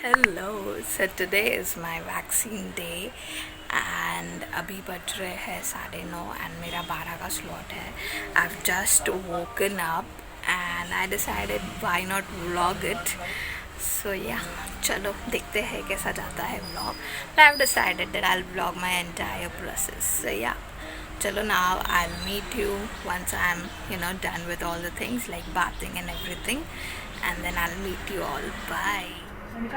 Hello, so today is my vaccine day and अभी बज रहे हैं 9:30 and मेरा 12 का slot है. I've just woken up and I decided why not vlog it. So yeah, चलो देखते हैं कैसा जाता है vlog. But I've decided that I'll vlog my entire process. So yeah, चलो now I'll meet you once I'm done with all the things like bathing and everything, and then I'll meet you all. Bye.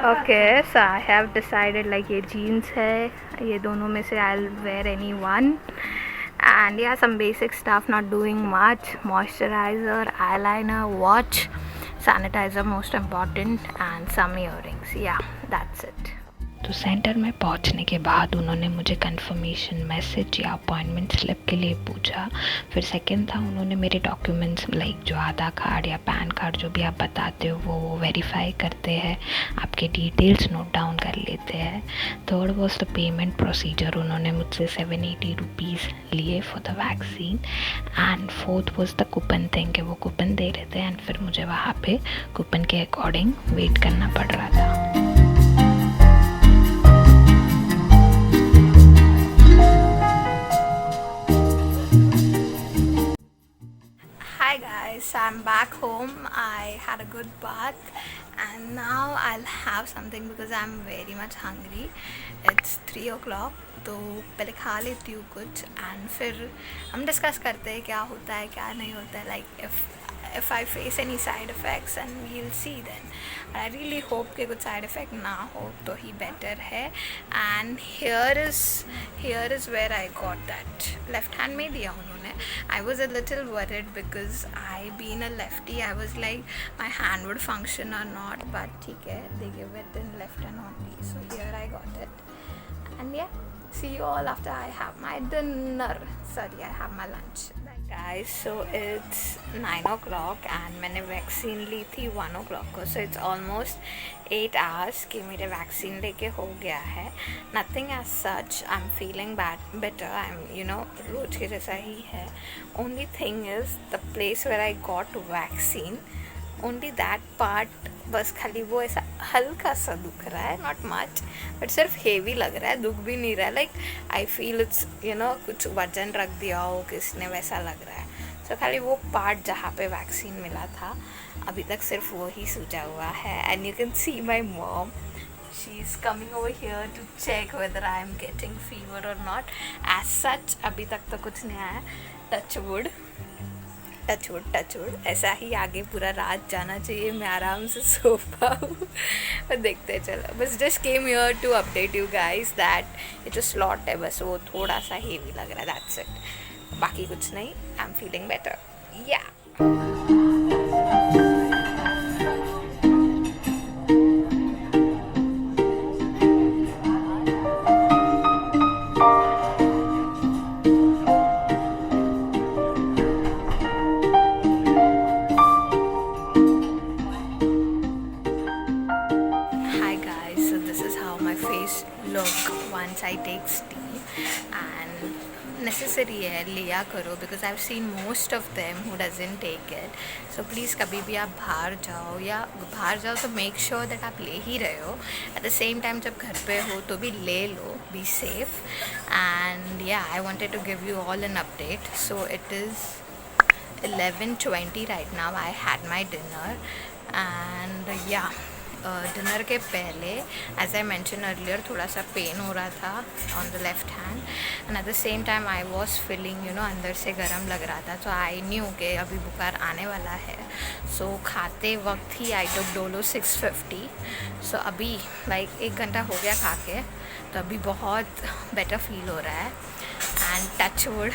Okay, so I have decided like ये jeans है, ये दोनों में से I'll wear any one, and yeah, some basic stuff, not doing much. Moisturizer, eyeliner, watch, sanitizer most important, and some earrings. Yeah, that's it. तो centre में पहुंचने के बाद उन्होंने मुझे कंफर्मेशन मैसेज या अपॉइंटमेंट स्लिप के लिए पूछा. फिर सेकंड था, उन्होंने मेरे डॉक्यूमेंट्स लाइक जो आधार कार्ड या पैन कार्ड जो भी आप बताते हो वो वेरीफाई करते हैं, आपके डिटेल्स नोट डाउन कर लेते हैं. Third was the payment procedure. उन्होंने मुझसे 780 रुपीज़ लिए for the vaccine. And fourth was the coupon thing, कि वो कूपन दे रहे थे एंड फिर मुझे वहाँ पे कूपन के अकॉर्डिंग वेट करना पड़ रहा था. Hi guys, so I'm back home. I had a good bath and now I'll have something because I'm very much hungry. It's 3 o'clock, तो पहले खा लेती हूँ कुछ एंड फिर हम डिस्कस करते हैं क्या होता है क्या नहीं होता है, like if I face any side effects and we'll see then. But I really hope कि कुछ side effect ना हो तो ही better है. And here is where I got that. Left hand में दिया उन्होंने. I was a little worried because I being a lefty, I was like my hand would function or not, but ठीक है, they give it in left hand only. So here I got it. And yeah, see you all after I have my dinner. Sorry, I have my lunch. Guys, so it's 9 o'clock and मैंने vaccine ली थी 1 o'clock को. So it's almost 8 hours कि मेरे vaccine लेके हो गया है. Nothing as such. I'm feeling better. I'm रोज के जैसा ही है. Only thing is the place where I got vaccine, only that part बस खाली वो ऐसा हल्का सा दुख रहा है, नॉट मच, बट सिर्फ हेवी लग रहा है, दुख भी नहीं रहा है. लाइक आई फील इट्स कुछ वजन रख दिया हो किसने, वैसा लग रहा है. सो खाली वो पार्ट जहाँ पे वैक्सीन मिला था अभी तक सिर्फ वो ही सूजा हुआ है. And you can see my mom, she is coming over here to check whether I am getting fever और नॉट. एज सच अभी तक तो कुछ नहीं आया. टच वुड ऐसा ही आगे पूरा रात जाना चाहिए, मैं आराम से सो पाऊँ. देखते चलो, बस just came here to update you guys that ये जो स्लॉट है बस वो थोड़ा सा हेवी लग रहा है, दैट्स इट. बाकी कुछ नहीं. I am feeling better. या look once I take steam, and necessary है लिया करो because I've seen most of them who doesn't take it. So please कभी भी आप बाहर जाओ तो make sure that आप ले ही रहे हो. At the same time जब घर पे हो तो भी ले लो. Be safe. And yeah, I wanted to give you all an update. So it is 11:20 right now. I had my dinner and yeah, dinner के पहले एज आई मेंशन अर्लियर थोड़ा सा पेन हो रहा था on the left hand, and at the same time I was feeling अंदर से गर्म लग रहा था. तो आई न्यू कि अभी बुखार आने वाला है. सो खाते वक्त ही आई टुक डोलो 650. सो अभी लाइक 1 घंटा हो गया खा के, तो अभी बहुत बेटर फील हो रहा है. एंड टच वुड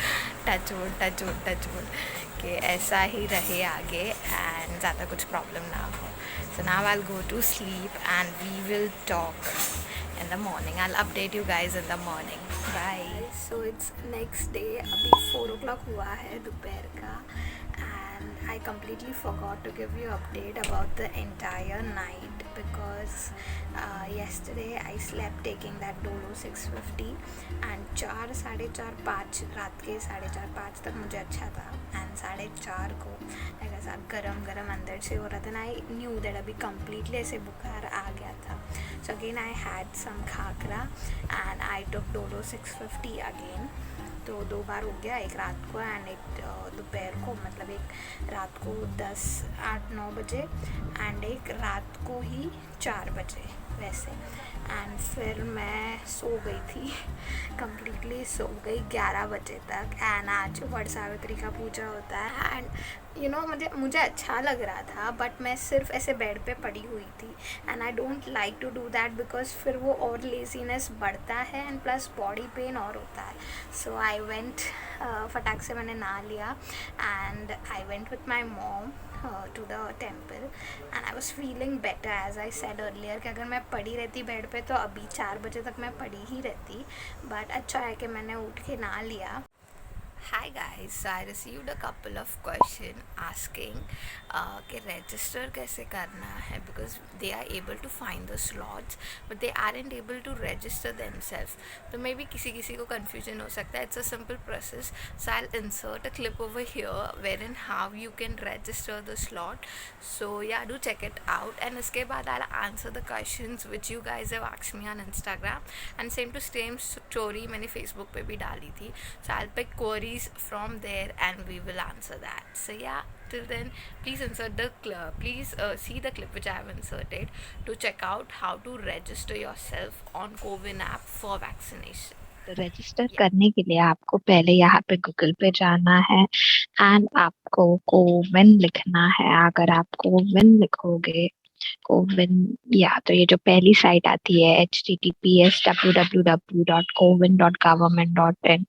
कि ऐसा ही रहे आगे एंड ज़्यादा कुछ प्रॉब्लम ना हो. So now I'll go to sleep and we will talk in the morning. I'll update you guys in the morning. Bye. So it's next day. अभी 4 o'clock हुआ है दोपहर का, and I completely forgot to give you update about the entire night because yesterday I slept taking that Dolo 650 and 4, 4:30, 5 रात के 4:30, 5 तक मुझे अच्छा था. एंड 4:30 को ऐसा गरम अंदर से हो रहा था. आई न्यू दैट अभी कम्प्लीटली ऐसे बुखार आ गया था. So again I had some khakra and I took Dolo 650 again. तो 2 बार हो गया, एक रात को एंड एक दोपहर को, मतलब एक रात को 10-8-9 बजे एंड एक रात को ही 4 बजे वैसे। एंड फिर मैं सो गई थी कम्प्लीटली सो गई 11 बजे तक। एंड आज वट सावित्री का पूजा होता है एंड मुझे अच्छा लग रहा था, बट मैं सिर्फ ऐसे बेड पे पड़ी हुई थी and I don't like to do that because फिर वो और लेजीनेस बढ़ता है एंड प्लस बॉडी पेन और होता है। सो आई वेंट, फटाक से मैंने नहा लिया and I went with my mom to the temple and I was feeling better as I said earlier कि अगर मैं पड़ी रहती बेड पे तो अभी 4 बजे तक मैं पड़ी ही रहती, बट अच्छा है कि मैंने उठ के नहा लिया। Hi guys, so I received a couple of questions asking कि register कैसे करना है because they are able to find the slots but they aren't able to register themselves. तो maybe किसी को confusion हो सकता है. It's a simple process. So I'll insert a clip over here wherein how you can register the slot. So yeah, do check it out and इसके बाद I'll answer the questions which you guys have asked me on Instagram and same to same story मैंने Facebook पे भी डाली थी. So I'll pick queries from there and we will answer that. So yeah, till then please insert the please see the clip which I have inserted to check out how to register yourself on CoWIN app for vaccination. तो register करने के लिए आपको पहले यहाँ पे Google पे जाना है एंड आपको कोविन लिखना है। अगर आप कोविन लिखोगे कोविन तो ये जो पहली साइट आती है https://www.cowin.government.in,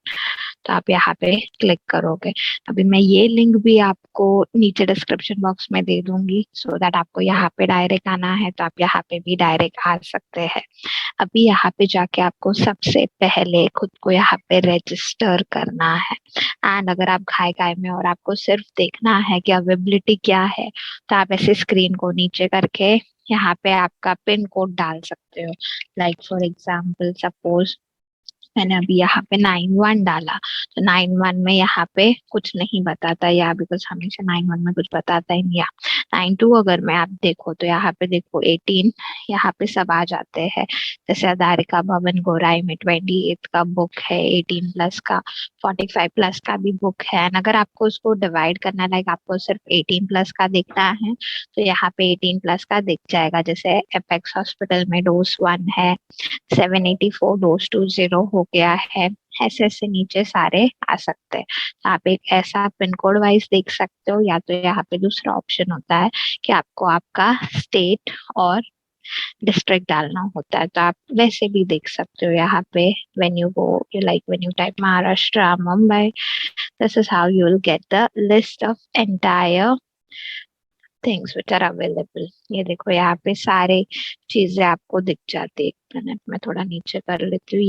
तो आप यहाँ पे क्लिक करोगे। अभी मैं ये लिंक भी आपको नीचे डिस्क्रिप्शन बॉक्स में दे दूंगी सो दैट आपको यहाँ पे डायरेक्ट आना है तो आप यहाँ पे भी डायरेक्ट आ सकते हैं। अभी यहाँ पे जाके आपको सबसे पहले खुद को यहाँ पे रजिस्टर करना है एंड अगर आप घाय में और आपको सिर्फ देखना है कि अवेलेबिलिटी क्या है तो आप ऐसे स्क्रीन को नीचे करके यहाँ पे आपका पिन कोड डाल सकते हो। लाइक फॉर एग्जाम्पल सपोज मैंने अभी यहाँ पे 91 डाला तो 91 में यहाँ पे कुछ नहीं बताता या बिकॉज हमेशा 91 में कुछ बताता ही नहीं। 92 अगर मैं आप देखो तो यहाँ पे देखो 18 यहाँ पे सब आ जाते हैं। जैसे अदारिका भवन गोराई में 28 का बुक है, 18 प्लस का, 45 प्लस का भी बुक है। एंड अगर आपको उसको डिवाइड करना है, लाइक आपको सिर्फ 18 प्लस का देखना है तो यहाँ पे 18 प्लस का दिख जाएगा। जैसे एपेक्स हॉस्पिटल में डोज 1 है, 784 डोज 20 हो गया है। ऐसे ऐसे नीचे सारे आ सकते हैं। तो आप एक ऐसा पिन कोड वाइज देख सकते हो या तो यहाँ पे दूसरा ऑप्शन होता है कि आपको आपका स्टेट और डिस्ट्रिक्ट डालना होता है तो आप वैसे भी देख सकते हो। यहाँ पे when you go like when you type Maharashtra, Mumbai, this is how you will get the list of entire things which are available. ये देखो यहाँ पे सारे चीजें आपको दिख जाती है। एक मिनट में थोड़ा नीचे कर लेती हूँ।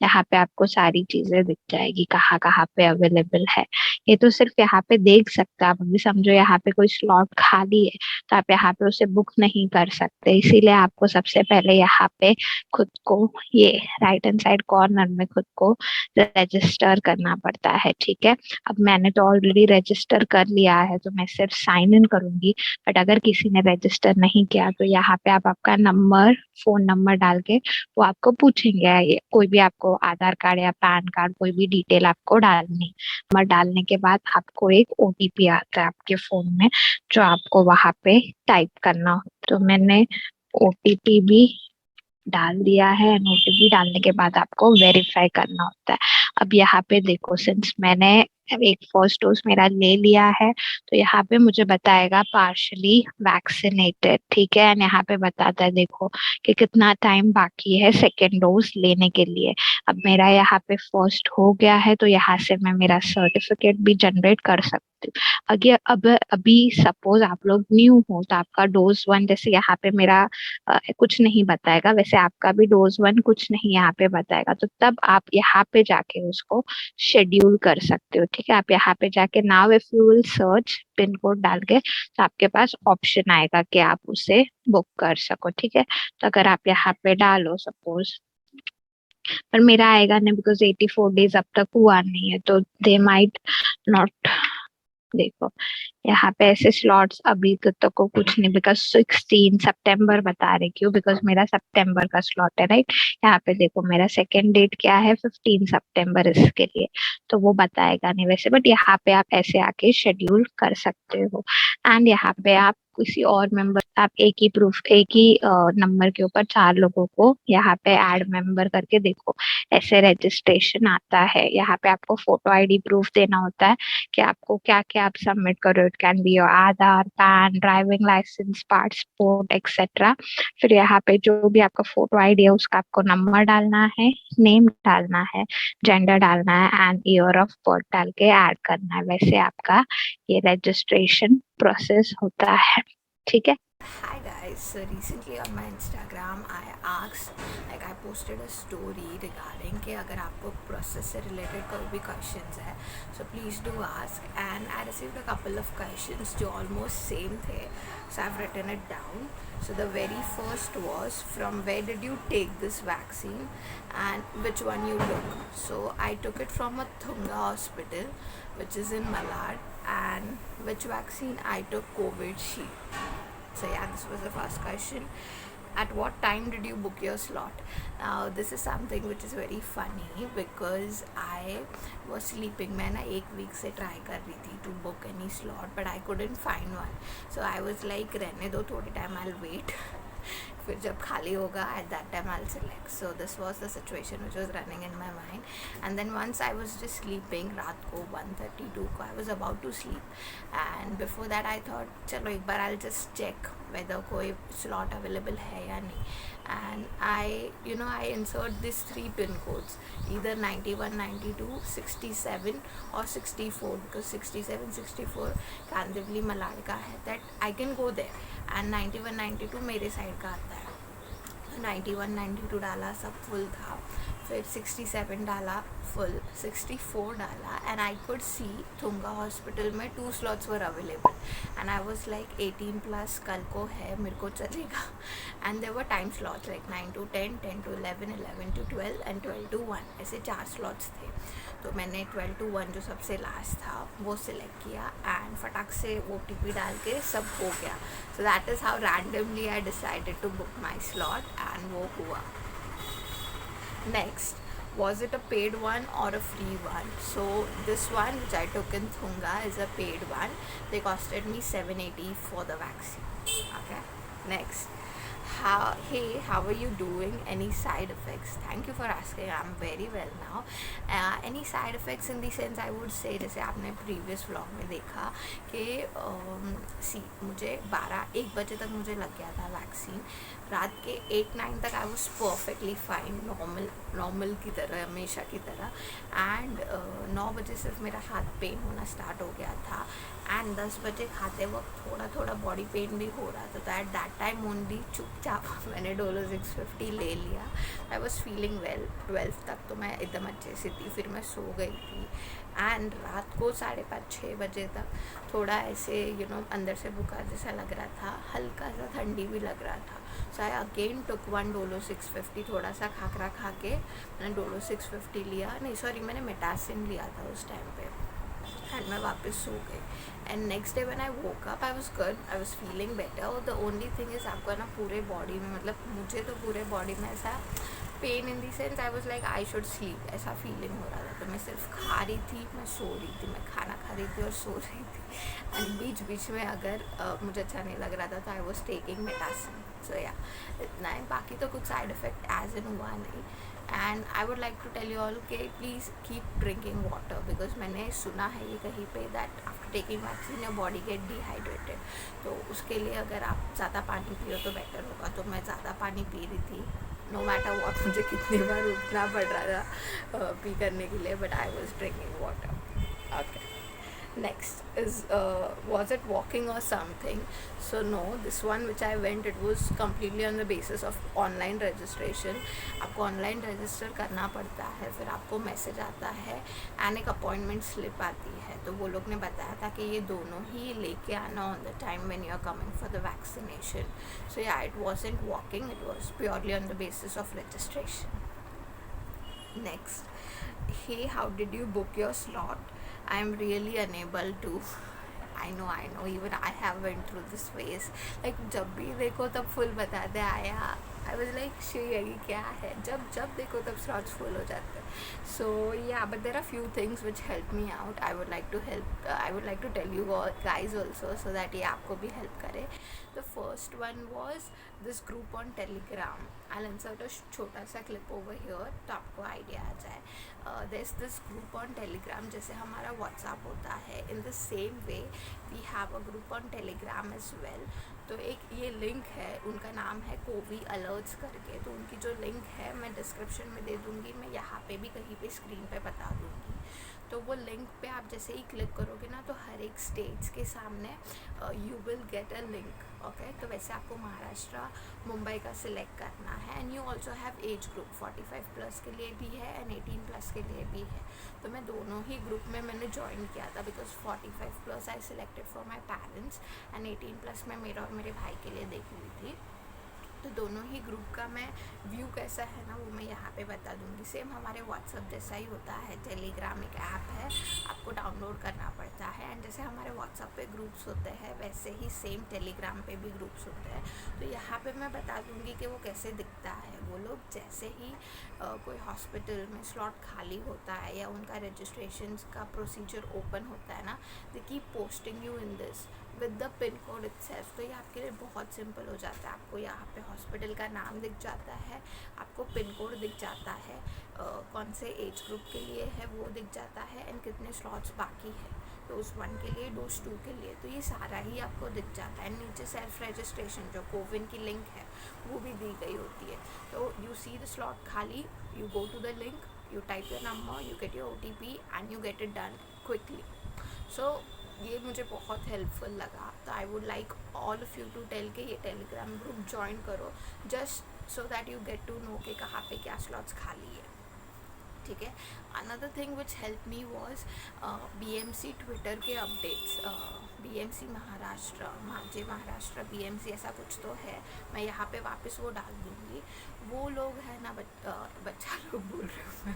यहाँ पे आपको सारी चीजें दिख जाएगी कहाँ कहाँ पे अवेलेबल है। ये तो सिर्फ यहाँ पे देख सकते हैं आप। अभी समझो यहाँ पे कोई स्लॉट खाली है तो आप यहाँ पे उसे बुक नहीं कर सकते, इसीलिए आपको सबसे पहले यहाँ पे खुद को ये राइट हैंड साइड कॉर्नर में खुद को रजिस्टर करना पड़ता है। ठीक है, अब मैंने तो ऑलरेडी रजिस्टर कर लिया है तो मैं सिर्फ साइन इन करूंगी। बट अगर किसी ने रजिस्टर नहीं किया तो यहाँ पे आप आपका नंबर, फोन नंबर डाल के वो आपको पूछेंगे। कोई भी आपको आधार कार्ड या पैन कार्ड कोई भी डिटेल आपको डालनी। नंबर डालने के बाद आपको एक ओटीपी आता है आपके फोन में जो आपको वहां पे टाइप करना हो। तो मैंने ओटीपी भी डाल दिया है। ओटीपी डालने के बाद आपको वेरीफाई करना होता है। अब यहाँ पे देखो सिंस मैंने एक फर्स्ट डोज मेरा ले लिया है तो यहाँ पे मुझे बताएगा पार्शली वैक्सीनेटेड। ठीक है, एंड यहाँ पे बताता है देखो कि कितना टाइम बाकी है सेकेंड डोज लेने के लिए। अब मेरा यहाँ पे फर्स्ट हो गया है तो यहाँ से मैं मेरा सर्टिफिकेट भी जनरेट कर सकती हूँ। अगर अभी सपोज आप लोग न्यू हो तो आपका डोज 1 जैसे यहाँ पे मेरा कुछ नहीं बताएगा, वैसे आपका भी डोज 1 कुछ नहीं यहाँ पे बताएगा। तो तब आप यहाँ पे जाके उसको शेड्यूल कर सकते हो। ठीक है, आप यहाँ पे जाके now if you will search pin code डाल के तो आपके पास ऑप्शन आएगा कि आप उसे बुक कर सको। ठीक है, तो अगर आप यहाँ पे डालो सपोज, पर मेरा आएगा नहीं बिकॉज 84 डेज अब तक हुआ नहीं है तो दे माइट नॉट देखो यहाँ पे ऐसे स्लॉट्स अभी तक को कुछ नहीं, बिकॉज 16 सितंबर बता रही, क्यों? बिकॉज मेरा सितंबर का स्लॉट है, राइट? यहाँ पे देखो मेरा सेकेंड डेट क्या है, 15 सितंबर इसके लिए, तो वो बताएगा नहीं वैसे, बट यहाँ पे आप ऐसे आके शेड्यूल कर सकते हो। एंड यहाँ पे आप किसी और मेंबर, आप एक ही नंबर के ऊपर 4 लोगों को यहाँ पे ऐड मेंबर करके देखो, ऐसे रजिस्ट्रेशन आता है। यहाँ पे आपको फोटो आईडी प्रूफ देना होता है कि आपको क्या क्या आप सबमिट करो। It can be your Aadhaar, PAN, driving licence, passport etcetera. फिर यहाँ पे जो भी आपका फोटो आईडी है उसका आपको नंबर डालना है, नेम डालना है, जेंडर डालना है एंड ईयर ऑफ बर्थ डाल के ऐड करना है। वैसे आपका ये रजिस्ट्रेशन प्रोसेस होता है, ठीक है? Hi guys, so recently on my Instagram I posted a story regarding कि अगर आपको process से related कोई भी questions है so please do ask, and I received a couple of questions जो almost same थे, so I've written it down. So the very first was, from where did you take this vaccine and which one you took? So I took it from a Thunga hospital which is in Malad. And which vaccine I took? Covishield. So yeah, this was the first question. At what time did you book your slot? Now this is something which is very funny because I was sleeping. मैं ना एक week से try कर रही थी to book any slot but I couldn't find one. So I was like रहने दो थोड़ी time, I'll wait. फिर जब खाली होगा at that time I'll select. So this was the situation which was running in my mind. And then once I was just sleeping, रात को 1:32 को I was about to sleep, and before that I thought चलो एक बार I'll just check whether कोई slot available है या नहीं. And I insert these 3 pin codes, either 91, 92, 67 or 64, because 67, 64 Kandivali Malad का है, that I can go there, and 91, 92 मेरे side का आता है. 91, 92 डाला, सब फुल था. फिर 67 डाला, फुल. 64 डाला, and I could see Thunga hospital में 2 slots were available, and I was like 18+ कल को है, मेरे को चलेगा. And there were time slots like 9 to 10, 10 to 11, 11 to 12 and 12 to 1, ऐसे 4 स्लॉट्स थे. तो मैंने 12 to 1 जो सबसे लास्ट था वो सिलेक्ट किया, एंड फटाक से OTP डाल के सब हो गया. So that is how randomly I decided to book my slot, and वो हुआ. Next, was it a paid one or a free one? So this one which I took in Thunga is a paid one. They costed me 780 for the vaccine. Okay. Next, how are you doing? Any side effects? Thank you for asking. I'm very well now. Any side effects in the sense I would say, जैसे आपने previous vlog में देखा कि मुझे 12-1 बजे तक मुझे लग गया था वैक्सीन. रात के 8-9 तक I was perfectly fine, normal की तरह, हमेशा की तरह. एंड 9 बजे सिर्फ मेरा हाथ पेन होना स्टार्ट हो गया था, एंड 10 बजे खाते वक्त थोड़ा थोड़ा बॉडी पेन भी हो रहा था. तो एट दैट टाइम ओनली चुपचाप मैंने डोलो 650 ले लिया. I was feeling well. 12 तक तो मैं एकदम अच्छे से थी. फिर मैं सो गई थी, एंड रात को 5:30-6 बजे तक थोड़ा ऐसे अंदर से बुखार जैसा लग रहा था, हल्का सा ठंडी भी लग रहा था. सो आई अगेन टुक 1 डोलो 650. थोड़ा सा खाकरा खा के मैंने डोलो 650 लिया, नहीं सॉरी मैंने मेटासिन लिया था उस टाइम पे, एंड मैं वापस सो गई. And next day when I woke up I was good, I was feeling better. The only thing is आपको ना पूरे बॉडी में, मतलब मुझे तो पूरे बॉडी में ऐसा pain in the sense I was like I should sleep, ऐसा फीलिंग हो रहा था. तो मैं सिर्फ खा रही थी, मैं सो रही थी, मैं खाना खा रही थी और सो रही थी. एंड बीच बीच में अगर मुझे अच्छा नहीं लग रहा था तो आई वाज टेकिंग मेटासिन. सो या इतना है, बाकी तो कुछ साइड इफ़ेक्ट एज इन हुआ नहीं. And I would like to tell you all के please keep drinking water, because मैंने सुना है ये कहीं पे that after taking vaccine your body get dehydrated. तो उसके लिए अगर आप ज़्यादा पानी पियो तो बेटर होगा. तो मैं ज़्यादा पानी पी रही थी, नो मैटर वॉट. मुझे कितनी बार उठना पड़ रहा था पी करने के लिए, but I was drinking water. Okay. Next is was it walking or something? So no, this one which I went, it was completely on the basis of online registration. आपको ऑनलाइन रजिस्टर करना पड़ता है, फिर आपको message आता है and एक appointment slip आती है. तो वो लोग ने बताया था कि ये दोनों ही लेके आना on the time when you are coming for the vaccination. So yeah it wasn't walking, it was purely on the basis of registration. Next, hey, how did you book your slot? I am really unable to I know even I have went through this phase, like जब भी देखो तब full बताते आया, I was like ये क्या है, जब जब देखो तब स्लॉट्स फुल हो जाते हैं. सो या but there are few things which help me out. I would like to tell you guys also, so that ये आपको भी हेल्प करे. The first one was this group on Telegram. I insert a छोटा सा clip over here तो आपको idea आ जाए. There is this group on Telegram, जैसे हमारा व्हाट्सएप होता है, in the same way we have a group on Telegram as well. तो एक ये लिंक है, उनका नाम है कोवी अलर्ट्स करके. तो उनकी जो लिंक है मैं डिस्क्रिप्शन में दे दूँगी, मैं यहाँ पे भी कहीं पे स्क्रीन पे बता दूँगी. तो वो लिंक पे आप जैसे ही क्लिक करोगे ना, तो हर एक स्टेट्स के सामने you will get a link. Okay, तो वैसे आपको महाराष्ट्र, मुंबई का सिलेक्ट करना है. And you also have age group, 45+ के लिए भी है एंड 18+ के लिए भी है. तो मैं दोनों ही ग्रुप में मैंने ज्वाइन किया था, because 45+ I selected for my parents and 18+ मैं मेरा और मेरे भाई के लिए देखी हुई थी. तो दोनों ही ग्रुप का मैं व्यू कैसा है ना, वो मैं यहाँ पे बता दूँगी. सेम हमारे व्हाट्सअप जैसा ही होता है. टेलीग्राम एक ऐप है, आपको डाउनलोड करना पड़ता है. एंड जैसे हमारे व्हाट्सअप पे ग्रुप्स होते हैं, वैसे ही सेम टेलीग्राम पे भी ग्रुप्स होते हैं. तो यहाँ पे मैं बता दूँगी कि वो कैसे दिखता है. वो लोग जैसे ही कोई हॉस्पिटल में स्लॉट खाली होता है या उनका रजिस्ट्रेशन का प्रोसीजर ओपन होता है ना, they keep posting you in this with the pin code itself. तो ये आपके लिए बहुत सिंपल हो जाता है. आपको यहाँ पे हॉस्पिटल का नाम दिख जाता है, आपको पिन कोड दिख जाता है, कौन से एज ग्रुप के लिए है वो दिख जाता है, एंड कितने स्लॉट्स बाकी है, डोज 1 के लिए, डोज 2 के लिए. तो ये सारा ही आपको दिख जाता है. नीचे सेल्फ रजिस्ट्रेशन जो कोविन की लिंक है वो भी दी गई होती है. तो यू सी द स्लॉट खाली, you go to the link, you type your number, you get your OTP and you get it done quickly. So ये मुझे बहुत हेल्पफुल लगा. तो I would like all of you to tell के ये Telegram group join करो, just so that you get to know कि कहाँ पे क्या स्लॉट्स खाली है. ठीक है. Another thing which help me was BMC Twitter के अपडेट्स. BMC महाराष्ट्र, माझे महाराष्ट्र BMC ऐसा कुछ तो है, मैं यहाँ पे वापस वो डाल दूँगी. वो लोग है ना, बच्चा लोग बोल रहे हूँ मैं,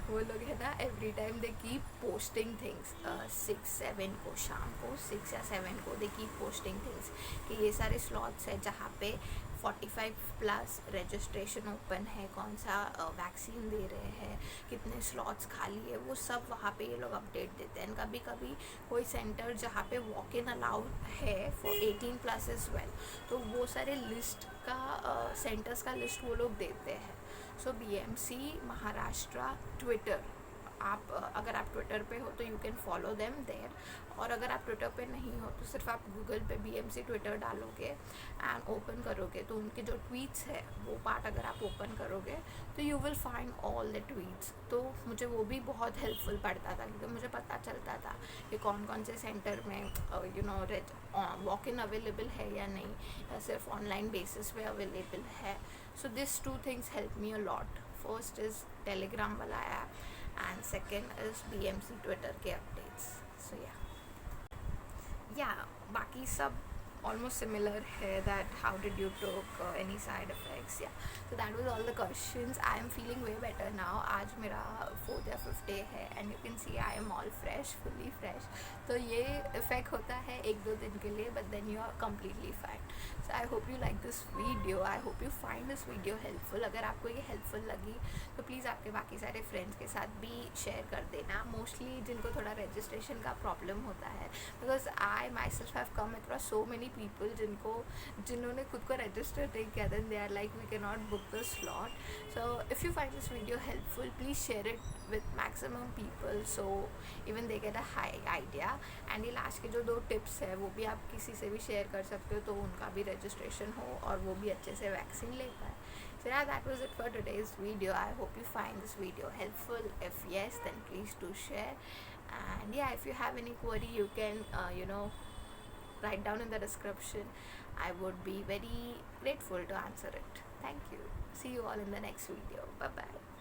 वो लोग है ना, every time they keep posting things. 6-7 को, शाम को 6 या 7 को दे कीप पोस्टिंग थिंग्स कि ये सारे स्लॉट्स है जहाँ पे 45+ रजिस्ट्रेशन ओपन है, कौन सा वैक्सीन दे रहे हैं, कितने स्लॉट्स खाली है, वो सब वहाँ पे ये लोग अपडेट देते हैं. कभी कभी कोई सेंटर जहाँ पे वॉक इन अलाउड है फॉर 18+ एज वेल, तो वो सारे लिस्ट का सेंटर्स का लिस्ट वो लोग देते हैं. सो BMC महाराष्ट्र ट्विटर, आप अगर आप ट्विटर पे हो तो you can follow them there, और अगर आप ट्विटर पे नहीं हो तो सिर्फ आप गूगल पे BMC ट्विटर डालोगे एंड ओपन करोगे, तो उनके जो ट्वीट्स है वो पार्ट अगर आप ओपन करोगे तो you will find all the tweets. तो मुझे वो भी बहुत हेल्पफुल पड़ता था, क्योंकि मुझे पता चलता था कि कौन कौन से सेंटर में you know walk in available है या नहीं, या सिर्फ ऑनलाइन बेसिस पे अवेलेबल है. So this 2 things help me a lot. First is Telegram वाला app and second is BMC Twitter के अपडेट्स. सो या बाकी सब almost similar है. That how did you took any side effects? Yeah, so that was all the questions. I am feeling way better now. आज मेरा 4th या 5th day है and you can see I am all fresh, fully fresh. तो ये effect होता है 1-2 दिन के लिए, but then you are completely fine. So I hope you like this video. I hope you find this video helpful. अगर आपको ये helpful लगी तो प्लीज़ आपके बाकी सारे फ्रेंड्स के साथ भी शेयर कर देना. मोस्टली जिनको थोड़ा रजिस्ट्रेशन का प्रॉब्लम होता है, because I myself have come across so many people जिन्होंने खुद को रजिस्टर नहीं किया, then they are like we can not book the slot. So if you find this video helpful, please share it with maximum people so even they get a high idea. And ये लास्ट के जो 2 tips है वो भी आप किसी से भी शेयर कर सकते हो, तो उनका भी रजिस्ट्रेशन हो और वो भी अच्छे से वैक्सीन ले पाए. So yeah, that was it for today's video. I hope you find this video helpful. If yes, then please do share. And yeah, if you have any query, you can write down in the description. I would be very grateful to answer it. Thank you. See you all in the next video. Bye bye.